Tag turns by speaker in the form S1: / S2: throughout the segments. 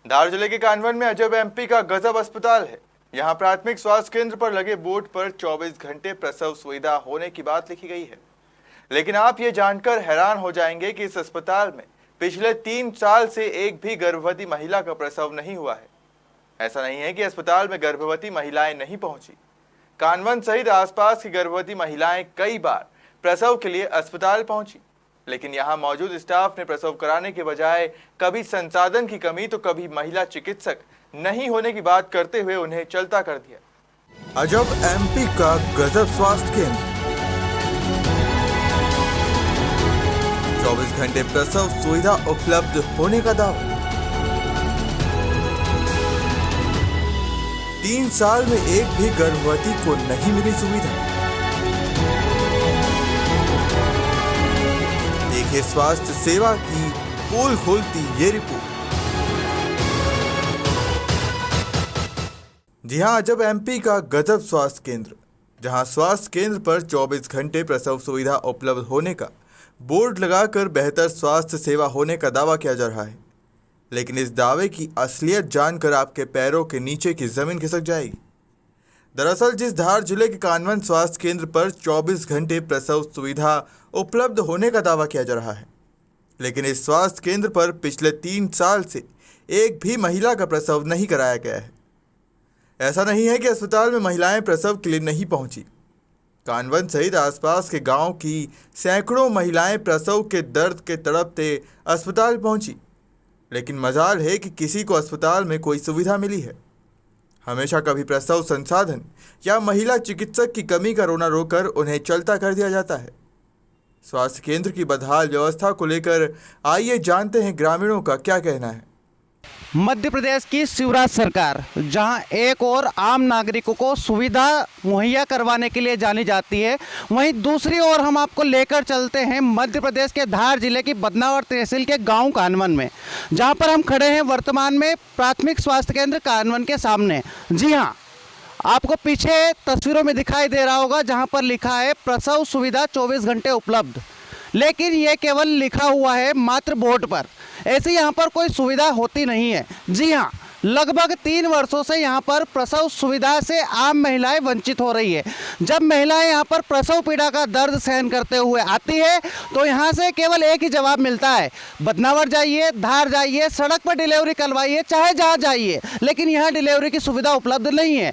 S1: धार जिले के कानवन में अजब एमपी का गजब अस्पताल है। यहाँ प्राथमिक स्वास्थ्य केंद्र पर लगे बोर्ड पर 24 घंटे प्रसव सुविधा होने की बात लिखी गई है। लेकिन आप ये जानकर हैरान हो जाएंगे कि इस अस्पताल में पिछले 3 साल से एक भी गर्भवती महिला का प्रसव नहीं हुआ है। ऐसा नहीं है कि अस्पताल में गर्भवती महिलाएं नहीं पहुंची। कानवन सहित आसपास की गर्भवती महिलाएं कई बार प्रसव के लिए अस्पताल पहुंची, लेकिन यहाँ मौजूद स्टाफ ने प्रसव कराने के बजाय कभी संसाधन की कमी तो कभी महिला चिकित्सक नहीं होने की बात करते हुए उन्हें चलता कर दिया। अजब एमपी का गजब स्वास्थ्य केंद्र, 24 घंटे प्रसव सुविधा उपलब्ध होने का दावा। 3 साल में एक भी गर्भवती को नहीं मिली सुविधा। देखिए स्वास्थ्य सेवा की पोल खोलती ये रिपोर्ट। जी हां, अजब एमपी का गजब स्वास्थ्य केंद्र, जहां स्वास्थ्य केंद्र पर 24 घंटे प्रसव सुविधा उपलब्ध होने का बोर्ड लगाकर बेहतर स्वास्थ्य सेवा होने का दावा किया जा रहा है। लेकिन इस दावे की असलियत जानकर आपके पैरों के नीचे की जमीन खिसक जाएगी। दरअसल जिस धार जिले के कानवन स्वास्थ्य केंद्र पर 24 घंटे प्रसव सुविधा उपलब्ध होने का दावा किया जा रहा है, लेकिन इस स्वास्थ्य केंद्र पर पिछले 3 साल से एक भी महिला का प्रसव नहीं कराया गया है। ऐसा नहीं है कि अस्पताल में महिलाएं प्रसव के लिए नहीं पहुंची। कानवन सहित आसपास के गांव की सैकड़ों महिलाएं प्रसव के दर्द के तड़पते अस्पताल पहुंची, लेकिन मजाल है कि किसी को अस्पताल में कोई सुविधा मिली है। हमेशा कभी प्रसव संसाधन या महिला चिकित्सक की कमी का रोना रोकर उन्हें चलता कर दिया जाता है। स्वास्थ्य केंद्र की बदहाल व्यवस्था को लेकर आइए जानते हैं ग्रामीणों का क्या कहना है।
S2: मध्य प्रदेश की शिवराज सरकार जहां एक और आम नागरिकों को सुविधा मुहैया करवाने के लिए जानी जाती है, वहीं दूसरी ओर हम आपको लेकर चलते हैं मध्य प्रदेश के धार जिले की बदनावर तहसील के गांव कानवन में, जहां पर हम खड़े हैं वर्तमान में प्राथमिक स्वास्थ्य केंद्र कानवन के सामने। जी हां, आपको पीछे तस्वीरों में दिखाई दे रहा होगा जहां पर लिखा है प्रसव सुविधा 24 घंटे उपलब्ध, लेकिन ये केवल लिखा हुआ है मात्र बोर्ड पर। ऐसे यहाँ पर कोई सुविधा होती नहीं है। जी हाँ, लगभग 3 वर्षों से यहाँ पर प्रसव सुविधा से आम महिलाएं वंचित हो रही है। जब महिलाएं यहाँ पर प्रसव पीड़ा का दर्द सहन करते हुए आती है तो यहाँ से केवल एक ही जवाब मिलता है, बदनावर जाइए, धार जाइए, सड़क पर डिलीवरी करवाइए, चाहे जहाँ जाइए, लेकिन यहाँ डिलीवरी की सुविधा उपलब्ध नहीं है।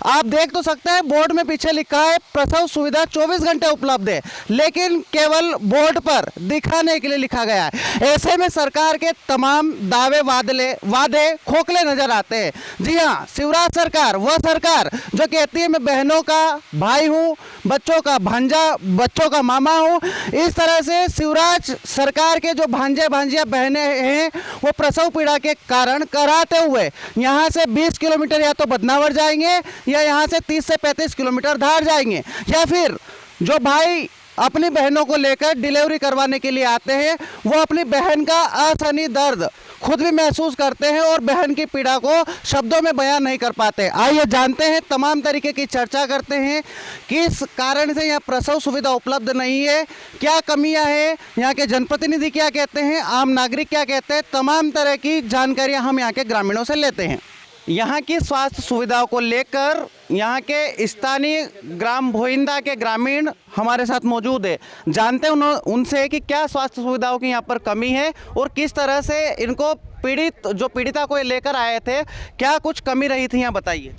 S2: आप देख तो सकते हैं बोर्ड में पीछे लिखा है प्रसव सुविधा 24 घंटे उपलब्ध है, लेकिन केवल बोर्ड पर दिखाने के लिए लिखा गया है। ऐसे में सरकार के तमाम दावे वादे खोखले नजर आते हैं। जी हाँ, शिवराज सरकार वह सरकार जो कहती है मैं बहनों का भाई हूँ, बच्चों का भांजा, बच्चों का मामा हूँ। इस तरह से शिवराज सरकार के जो भांजे भांजिया बहनें हैं वो प्रसव पीड़ा के कारण कराते हुए यहाँ से 20 किलोमीटर या तो बदनावर जाएंगे या यहाँ से 30 से 35 किलोमीटर धार जाएंगे, या फिर जो भाई अपनी बहनों को लेकर डिलीवरी करवाने के लिए आते हैं वो अपनी बहन का असहनीय दर्द खुद भी महसूस करते हैं और बहन की पीड़ा को शब्दों में बयान नहीं कर पाते। आइए जानते हैं, तमाम तरीके की चर्चा करते हैं किस कारण से यहाँ प्रसव सुविधा उपलब्ध नहीं है, क्या कमियां हैं, यहाँ के जनप्रतिनिधि क्या कहते हैं, आम नागरिक क्या कहते हैं। तमाम तरह की जानकारियाँ हम यहाँ के ग्रामीणों से लेते हैं। यहाँ की स्वास्थ्य सुविधाओं को लेकर यहाँ के स्थानीय ग्राम भोइंदा के ग्रामीण हमारे साथ मौजूद है। जानते हैं उनसे कि क्या स्वास्थ्य सुविधाओं की यहाँ पर कमी है और किस तरह से इनको पीड़िता को लेकर आए थे, क्या कुछ कमी रही थी, यहाँ बताइए।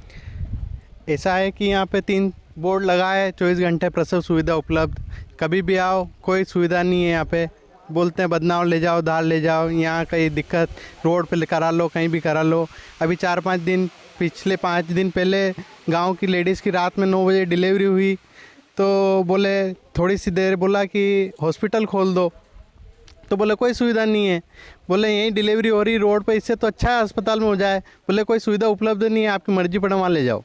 S3: ऐसा है कि यहाँ पे 3 बोर्ड लगा है, 24 घंटे प्रसव सुविधा उपलब्ध, कभी भी आओ कोई सुविधा नहीं है। यहाँ पे बोलते हैं बदनावर ले जाओ, धार ले जाओ, यहाँ कहीं दिक्कत रोड पे करा लो, कहीं भी करा लो। अभी 4-5 दिन, पिछले 5 दिन पहले गांव की लेडीज़ की रात में 9 बजे डिलीवरी हुई, तो बोले थोड़ी सी देर बोला कि हॉस्पिटल खोल दो, तो बोले कोई सुविधा नहीं है। बोले यहीं डिलीवरी हो रही रोड पे, इससे तो अच्छा है अस्पताल में हो जाए। बोले कोई सुविधा उपलब्ध नहीं है, आपकी मर्जी पड़े वहाँ ले जाओ।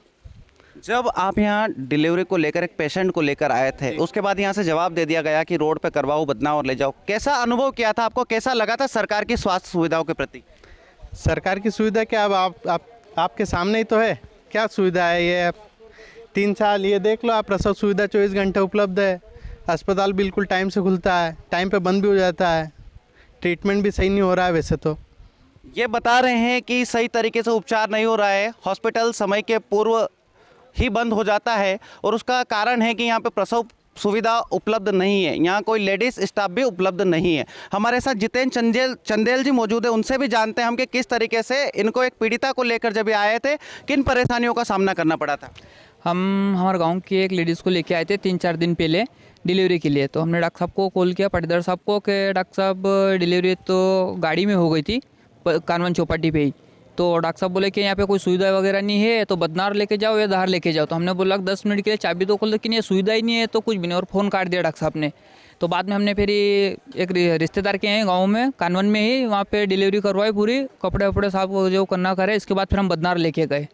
S2: जब आप यहाँ डिलीवरी को लेकर एक पेशेंट को लेकर आए थे, उसके बाद यहाँ से जवाब दे दिया गया कि रोड पे करवाओ, बदनावर ले जाओ, कैसा अनुभव किया था आपको, कैसा लगा था सरकार की स्वास्थ्य सुविधाओं के प्रति? सरकार की सुविधा क्या, अब आपके सामने ही तो है, क्या सुविधा है ये। 3 साल ये देख लो आप, प्रसव सुविधा 24 घंटे उपलब्ध है, अस्पताल बिल्कुल टाइम से खुलता है, टाइम पे बंद भी हो जाता है, ट्रीटमेंट भी सही नहीं हो रहा है वैसे तो। ये बता रहे हैं कि सही तरीके से उपचार नहीं हो रहा है, हॉस्पिटल समय के पूर्व ही बंद हो जाता है और उसका कारण है कि यहाँ पे प्रसव सुविधा उपलब्ध नहीं है, यहाँ कोई लेडीज़ स्टाफ भी उपलब्ध नहीं है। हमारे साथ जितेंद्र चंदेल जी मौजूद है, उनसे भी जानते हैं हम कि किस तरीके से इनको एक पीड़िता को लेकर जब ये आए थे किन परेशानियों का सामना करना पड़ा था।
S4: हम हमारे गांव की एक लेडीज़ को लेके आए थे 3-4 दिन पहले डिलीवरी के लिए। तो हमने डॉक्टर साहब को कॉल किया, पाटीदार साहब को, कि डॉक्टर साहब डिलीवरी तो गाड़ी में हो गई थी कानवन चौपाटी पे ही। तो डॉक्टर साहब बोले कि यहाँ पे कोई सुविधा वगैरह नहीं है, तो बदनावर लेके जाओ या धार लेके जाओ। तो हमने बोला 10 मिनट के लिए चाबी तो खोल, लेकिन ये सुविधा ही नहीं है तो कुछ भी नहीं, और फ़ोन काट दिया डॉक्टर साहब ने। तो बाद में हमने फिर एक रिश्तेदार के हैं गाँव में, कानवन में ही, वहाँ पर डिलीवरी करवाई पूरी, कपड़े वपड़े साहब जो करना करे। इसके बाद फिर हम बदनावर लेके गए।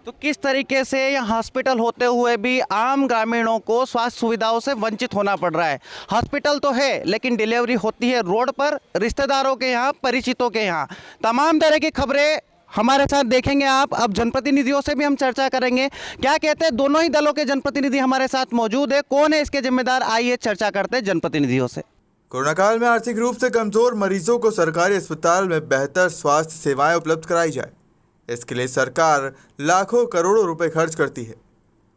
S2: तो किस तरीके से यहाँ हॉस्पिटल होते हुए भी आम ग्रामीणों को स्वास्थ्य सुविधाओं से वंचित होना पड़ रहा है। हॉस्पिटल तो है लेकिन डिलीवरी होती है रोड पर, रिश्तेदारों के यहाँ, परिचितों के यहाँ। तमाम तरह की खबरें हमारे साथ देखेंगे आप। अब जनप्रतिनिधियों से भी हम चर्चा करेंगे, क्या कहते हैं दोनों ही दलों के जनप्रतिनिधि हमारे साथ मौजूद है। कौन है इसके जिम्मेदार, आइए चर्चा करते हैं जनप्रतिनिधियों से।
S1: कोरोना काल में आर्थिक रूप से कमजोर मरीजों को सरकारी अस्पताल में बेहतर स्वास्थ्य सेवाएं उपलब्ध कराई जाए, इसके लिए सरकार लाखों करोड़ों रुपए खर्च करती है,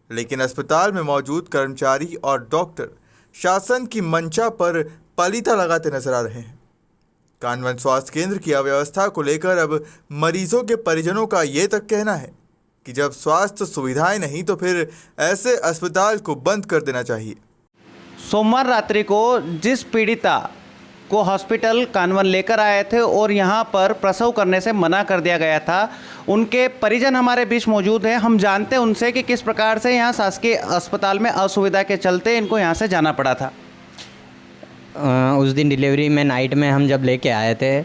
S1: लेकिन अस्पताल में मौजूद कर्मचारी और डॉक्टर शासन की मंशा पर पलीता लगाते नजर आ रहे हैं। कानवन स्वास्थ्य केंद्र की अव्यवस्था को लेकर अब मरीजों के परिजनों का ये तक कहना है कि जब स्वास्थ्य सुविधाएं नहीं तो फिर ऐसे अस्पताल को बंद कर देना चाहिए।
S2: सोमवार रात्रि को जिस पीड़िता को हॉस्पिटल कानवन लेकर आए थे और यहाँ पर प्रसव करने से मना कर दिया गया था, उनके परिजन हमारे बीच मौजूद हैं। हम जानते हैं उनसे कि किस प्रकार से यहाँ शासकीय अस्पताल में असुविधा के चलते इनको यहाँ से जाना पड़ा था।
S5: उस दिन डिलीवरी में नाइट में हम जब लेके आए थे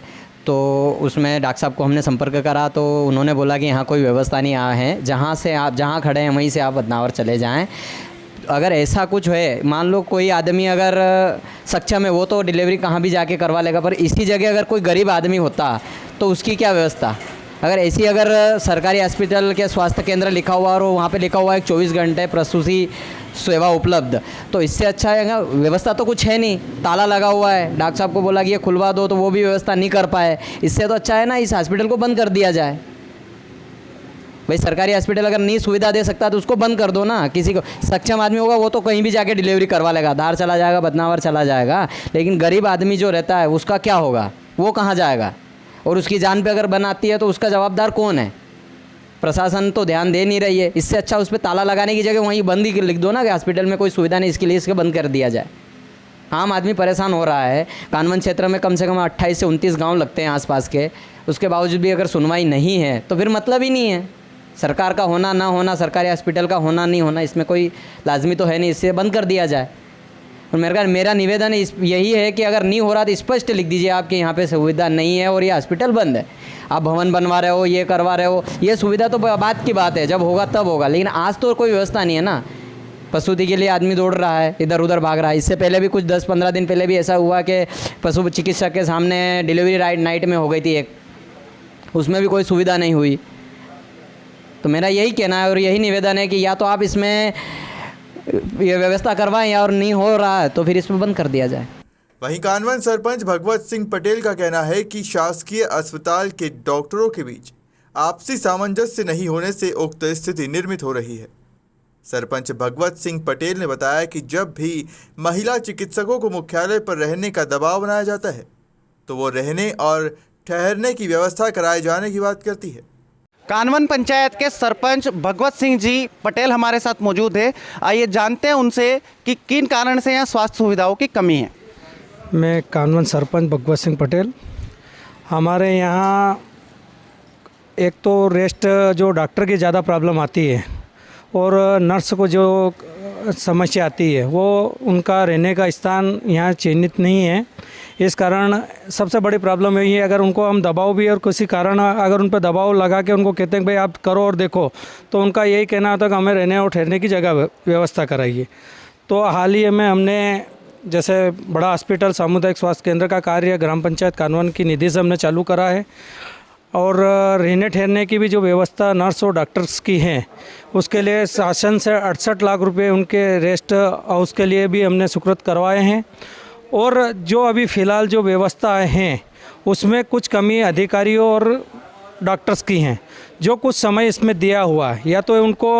S5: तो उसमें डॉक्टर साहब को हमने संपर्क करा, तो उन्होंने बोला कि यहाँ कोई व्यवस्था नहीं है, जहाँ से आप जहाँ खड़े हैं वहीं से आप बदनावर चले जाएँ। अगर ऐसा कुछ है, मान लो कोई आदमी अगर सक्षम है वो तो डिलीवरी कहाँ भी जाके करवा लेगा, पर इसी जगह अगर कोई गरीब आदमी होता तो उसकी क्या व्यवस्था। अगर सरकारी हॉस्पिटल के स्वास्थ्य केंद्र लिखा हुआ और वहाँ पे लिखा हुआ है 24 घंटे प्रसूति सेवा उपलब्ध, तो इससे अच्छा है। व्यवस्था तो कुछ है नहीं, ताला लगा हुआ है। डॉक्टर साहब को बोला कि ये खुलवा दो तो वो भी व्यवस्था नहीं कर पाए। इससे तो अच्छा है ना इस हॉस्पिटल को बंद कर दिया जाए। भाई सरकारी हॉस्पिटल अगर नहीं सुविधा दे सकता तो उसको बंद कर दो ना। किसी को सक्षम आदमी होगा वो तो कहीं भी जाके डिलीवरी करवा लेगा, धार चला जाएगा, बदनावर चला जाएगा, लेकिन गरीब आदमी जो रहता है उसका क्या होगा, वो कहाँ जाएगा। और उसकी जान पे अगर बनाती है तो उसका जवाबदार कौन है। प्रशासन तो ध्यान दे नहीं रही है। इससे अच्छा उस पर ताला लगाने की जगह वहीं बंद ही लिख दो ना कि हॉस्पिटल में कोई सुविधा नहीं, इसके लिए इसके बंद कर दिया जाए। आम आदमी परेशान हो रहा है। कानवन क्षेत्र में कम से कम 28 से 29 गाँव लगते हैं आसपास के, उसके बावजूद भी अगर सुनवाई नहीं है तो फिर मतलब ही नहीं है। सरकार का होना ना होना, सरकारी हॉस्पिटल का होना नहीं होना, इसमें कोई लाजमी तो है नहीं, इससे बंद कर दिया जाए। और मेरा निवेदन यही है कि अगर नहीं हो रहा तो स्पष्ट लिख दीजिए आप कि यहाँ पे सुविधा नहीं है और ये हॉस्पिटल बंद है। आप भवन बनवा रहे हो, ये करवा रहे हो, ये सुविधा तो बात की बात है, जब होगा तब होगा, लेकिन आज तो कोई व्यवस्था नहीं है ना। प्रसूति के लिए आदमी दौड़ रहा है, इधर उधर भाग रहा है। इससे पहले भी कुछ 10-15 दिन पहले भी ऐसा हुआ कि पशु चिकित्सक के सामने डिलीवरी नाइट में हो गई थी एक, उसमें भी कोई सुविधा नहीं हुई। तो मेरा यही कहना है और यही निवेदन है कि या तो आप इसमें ये व्यवस्था करवाएं और नहीं हो रहा है तो फिर इसमें बंद कर दिया जाए।
S1: वहीं कानवन सरपंच भगवत सिंह पटेल का कहना है कि शासकीय अस्पताल के डॉक्टरों के बीच आपसी सामंजस्य नहीं होने से उक्त स्थिति निर्मित हो रही है। सरपंच भगवत सिंह पटेल ने बताया कि जब भी महिला चिकित्सकों को मुख्यालय पर रहने का दबाव बनाया जाता है तो वो रहने और ठहरने की व्यवस्था कराए जाने की बात करती है।
S2: कानवन पंचायत के सरपंच भगवत सिंह जी पटेल हमारे साथ मौजूद है। आइए जानते हैं उनसे कि किन कारण से यहाँ स्वास्थ्य सुविधाओं की कमी है।
S6: मैं कानवन सरपंच भगवत सिंह पटेल। हमारे यहाँ एक तो रेस्ट जो डॉक्टर की ज़्यादा प्रॉब्लम आती है और नर्स को जो समस्या आती है वो उनका रहने का स्थान यहाँ चिन्हित नहीं है। इस कारण सबसे बड़ी प्रॉब्लम यही है, अगर उनको हम दबाव भी और किसी कारण अगर उन पर दबाव लगा के उनको कहते हैं भाई आप करो और देखो, तो उनका यही कहना होता है कि हमें रहने और ठहरने की जगह व्यवस्था कराइए। तो हाल ही में हमने जैसे बड़ा हॉस्पिटल सामुदायिक स्वास्थ्य केंद्र का कार्य ग्राम पंचायत कानवन की निधि से हमने चालू करा है और रहने ठहरने की भी जो व्यवस्था नर्स और डॉक्टर्स की है उसके लिए शासन से 68 लाख रुपए उनके रेस्ट हाउस के लिए भी हमने स्वीकृत करवाए हैं। और जो अभी फ़िलहाल जो व्यवस्था हैं उसमें कुछ कमी अधिकारियों और डॉक्टर्स की हैं। जो कुछ समय इसमें दिया हुआ है या तो उनको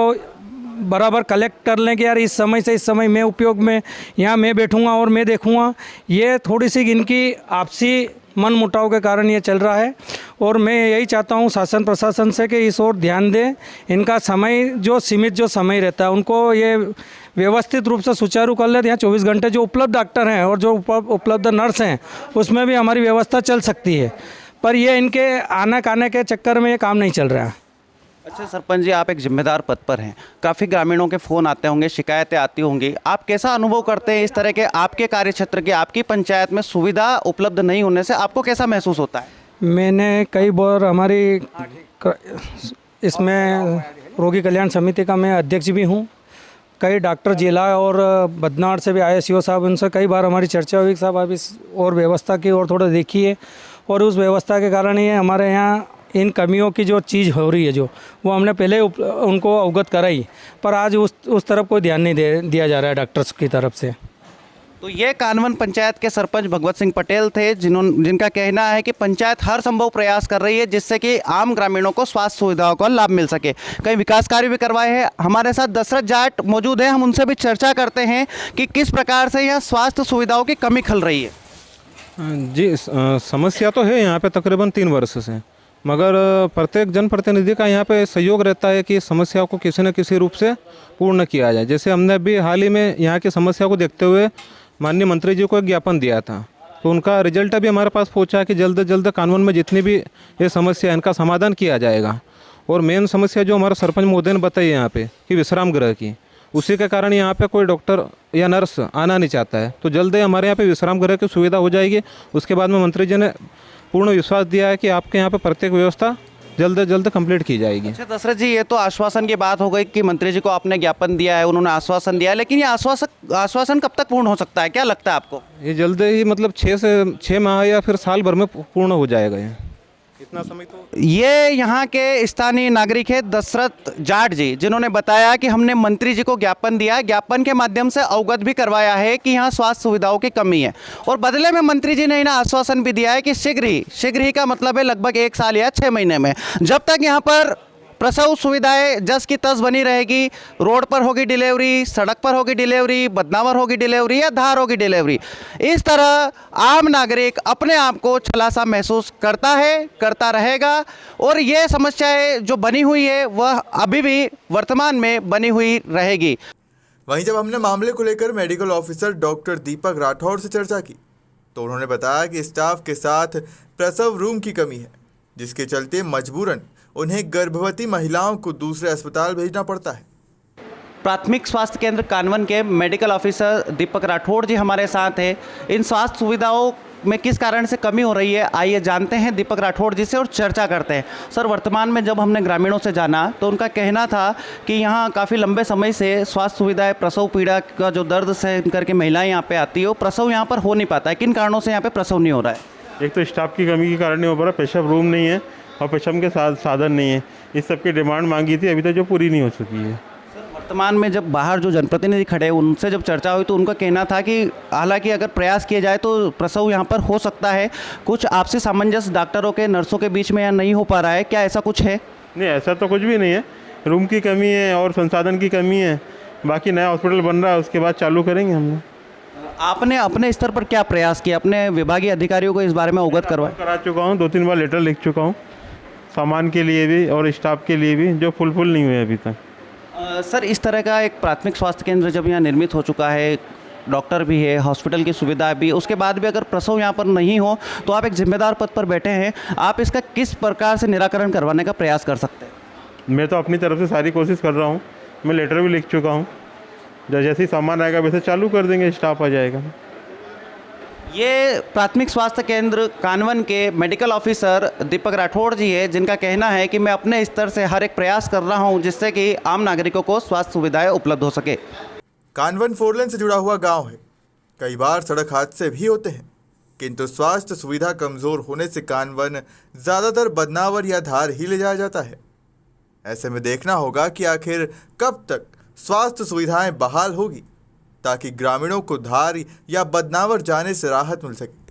S6: बराबर कलेक्ट कर लें कि यार इस समय से इस समय मैं उपयोग में यहाँ मैं बैठूँगा और मैं देखूँगा, ये थोड़ी सी इनकी आपसी मन मुटाव के कारण ये चल रहा है। और मैं यही चाहता हूँ शासन प्रशासन से कि इस ओर ध्यान दें। इनका समय जो सीमित जो समय रहता है उनको ये व्यवस्थित रूप से सुचारू कर ले। यहाँ 24 घंटे जो उपलब्ध डॉक्टर हैं और जो उपलब्ध नर्स हैं उसमें भी हमारी व्यवस्था चल सकती है, पर ये इनके आने खाने के चक्कर में ये काम नहीं चल रहा है।
S2: अच्छा सरपंच जी, आप एक जिम्मेदार पद पर हैं, काफ़ी ग्रामीणों के फ़ोन आते होंगे, शिकायतें आती होंगी, आप कैसा अनुभव करते हैं इस तरह के आपके कार्य क्षेत्र के आपकी पंचायत में सुविधा उपलब्ध नहीं होने से आपको कैसा महसूस होता है?
S6: मैंने कई बार हमारी इसमें रोगी कल्याण समिति का मैं अध्यक्ष भी हूँ। कई डॉक्टर जिला और बदनावर से भी आए सीओ साहब, उनसे कई बार हमारी चर्चा हुई, साहब आप इस और व्यवस्था की और थोड़ा देखिए। और उस व्यवस्था के कारण ये हमारे यहाँ इन कमियों की जो चीज़ हो रही है जो वो हमने पहले उनको अवगत कराई, पर आज उस तरफ कोई ध्यान नहीं दिया जा रहा है डॉक्टर्स की तरफ से।
S2: तो ये कानवन पंचायत के सरपंच भगवत सिंह पटेल थे, जिनका कहना है कि पंचायत हर संभव प्रयास कर रही है जिससे कि आम ग्रामीणों को स्वास्थ्य सुविधाओं का लाभ मिल सके। कई विकास कार्य भी करवाए हैं। हमारे साथ दशरथ जाट मौजूद हैं, हम उनसे भी चर्चा करते हैं कि किस प्रकार से यहाँ स्वास्थ्य सुविधाओं की कमी खल रही है।
S7: जी, समस्या तो है यहाँ पे तकरीबन 3 वर्ष से, मगर प्रत्येक जनप्रतिनिधि का यहाँ पे सहयोग रहता है कि समस्या को किसी न किसी रूप से पूर्ण किया जाए। जैसे हमने भी हाल ही में यहाँ की समस्या को देखते हुए माननीय मंत्री जी को एक ज्ञापन दिया था, तो उनका रिजल्ट अभी हमारे पास पहुँचा कि जल्द से जल्द कानून में जितनी भी ये समस्या है इनका समाधान किया जाएगा। और मेन समस्या जो हमारा सरपंच महोदय ने बताई यहाँ पे कि विश्राम गृह की, उसी के कारण यहाँ पे कोई डॉक्टर या नर्स आना नहीं चाहता है, तो जल्द ही हमारे यहाँ पे विश्राम गृह की सुविधा हो जाएगी। उसके बाद में मंत्री जी ने पूर्ण विश्वास दिया है कि आपके यहाँ पे प्रत्येक व्यवस्था जल्द से जल्द कंप्लीट की जाएगी।
S2: अच्छा दशरथ जी, ये तो आश्वासन की बात हो गई कि मंत्री जी को आपने ज्ञापन दिया है, उन्होंने आश्वासन दिया है, लेकिन ये आश्वासन कब तक पूर्ण हो सकता है, क्या लगता है आपको?
S7: ये जल्द ही मतलब 6 माह या फिर साल भर में पूर्ण हो जाएगा। ये इतना समय तो
S2: ये यहाँ के स्थानीय नागरिक है दशरथ जाट जी, जिन्होंने बताया कि हमने मंत्री जी को ज्ञापन दिया, ज्ञापन के माध्यम से अवगत भी करवाया है कि यहाँ स्वास्थ्य सुविधाओं की कमी है, और बदले में मंत्री जी ने इन्हें आश्वासन भी दिया है कि शीघ्र ही का मतलब है लगभग 1 साल या 6 महीने में, जब तक यहाँ पर प्रसव सुविधाएं जस की तस बनी रहेगी, रोड पर होगी डिलीवरी, सड़क पर होगी डिलीवरी, बदनावर होगी डिलीवरी या धार होगी डिलीवरी, इस तरह आम नागरिक अपने आप को छला सा महसूस करता है, करता रहेगा। और ये समस्याएं जो बनी हुई है वह अभी भी वर्तमान में बनी हुई रहेगी।
S1: वहीं जब हमने मामले को लेकर medical officer doctor Deepak Rathore से चर्चा की तो उन्होंने बताया कि स्टाफ के साथ प्रसव रूम की कमी है, जिसके चलते मजबूरन उन्हें गर्भवती महिलाओं को दूसरे अस्पताल भेजना पड़ता है।
S2: प्राथमिक स्वास्थ्य केंद्र कानवन के मेडिकल ऑफिसर दीपक राठौर जी हमारे साथ हैं। इन स्वास्थ्य सुविधाओं में किस कारण से कमी हो रही है, आइए जानते हैं दीपक राठौर जी से और चर्चा करते हैं। सर, वर्तमान में जब हमने ग्रामीणों से जाना तो उनका कहना था कि यहाँ काफ़ी लंबे समय से स्वास्थ्य सुविधाएं, प्रसव पीड़ा का जो दर्द सहन करके महिलाएं यहाँ पे आती है, वो प्रसव यहाँ पर हो नहीं पाता है। किन कारणों से यहाँ पे प्रसव नहीं हो रहा है?
S8: एक तो स्टाफ की कमी के कारण नहीं हो पा रहा, पेशेंट रूम नहीं है और पेशेंट के साधन नहीं है। इस सब की डिमांड मांगी थी, अभी तक जो पूरी नहीं हो चुकी है।
S2: वर्तमान में जब बाहर जो जनप्रतिनिधि खड़े उनसे जब चर्चा हुई तो उनका कहना था कि हालांकि अगर प्रयास किया जाए तो प्रसव यहाँ पर हो सकता है, कुछ आपसी सामंजस्य डॉक्टरों के नर्सों के बीच में यहाँ नहीं हो पा रहा है, क्या ऐसा कुछ है?
S8: नहीं, ऐसा तो कुछ भी नहीं है। रूम की कमी है और संसाधन की कमी है। बाकी नया हॉस्पिटल बन रहा है, उसके बाद चालू करेंगे हम।
S2: आपने अपने स्तर पर क्या प्रयास किया, अपने विभागीय अधिकारियों को इस बारे में अवगत करा
S8: चुका हूँ, 2-3 बार लेटर लिख चुका हूँ, सामान के लिए भी और स्टाफ के लिए भी, जो फुलफिल नहीं हुए अभी तक।
S2: सर, इस तरह का एक प्राथमिक स्वास्थ्य केंद्र जब यहाँ निर्मित हो चुका है, डॉक्टर भी है, हॉस्पिटल की सुविधा भी, उसके बाद भी अगर प्रसव यहाँ पर नहीं हो तो आप एक जिम्मेदार पद पर बैठे हैं, आप इसका किस प्रकार से निराकरण करवाने का प्रयास कर सकते हैं?
S8: मैं तो अपनी तरफ से सारी कोशिश कर रहा हूँ, मैं लेटर भी लिख चुका हूँ। जैसे ही सामान आएगा वैसे चालू कर देंगे, स्टाफ आ जाएगा।
S2: ये प्राथमिक स्वास्थ्य केंद्र कानवन के मेडिकल ऑफिसर दीपक राठौर जी है, जिनका कहना है कि मैं अपने स्तर से हर एक प्रयास कर रहा हूं जिससे कि आम नागरिकों को स्वास्थ्य सुविधाएं उपलब्ध हो सके।
S1: कानवन 4 लेन से जुड़ा हुआ गांव है। कई बार सड़क हादसे भी होते हैं, किंतु स्वास्थ्य सुविधा कमज़ोर होने से कानवन ज़्यादातर बदनावर या धार ही ले जाया जाता है। ऐसे में देखना होगा कि आखिर कब तक स्वास्थ्य सुविधाएं बहाल होगी ताकि ग्रामीणों को धार या बदनावर जाने से राहत मिल सके।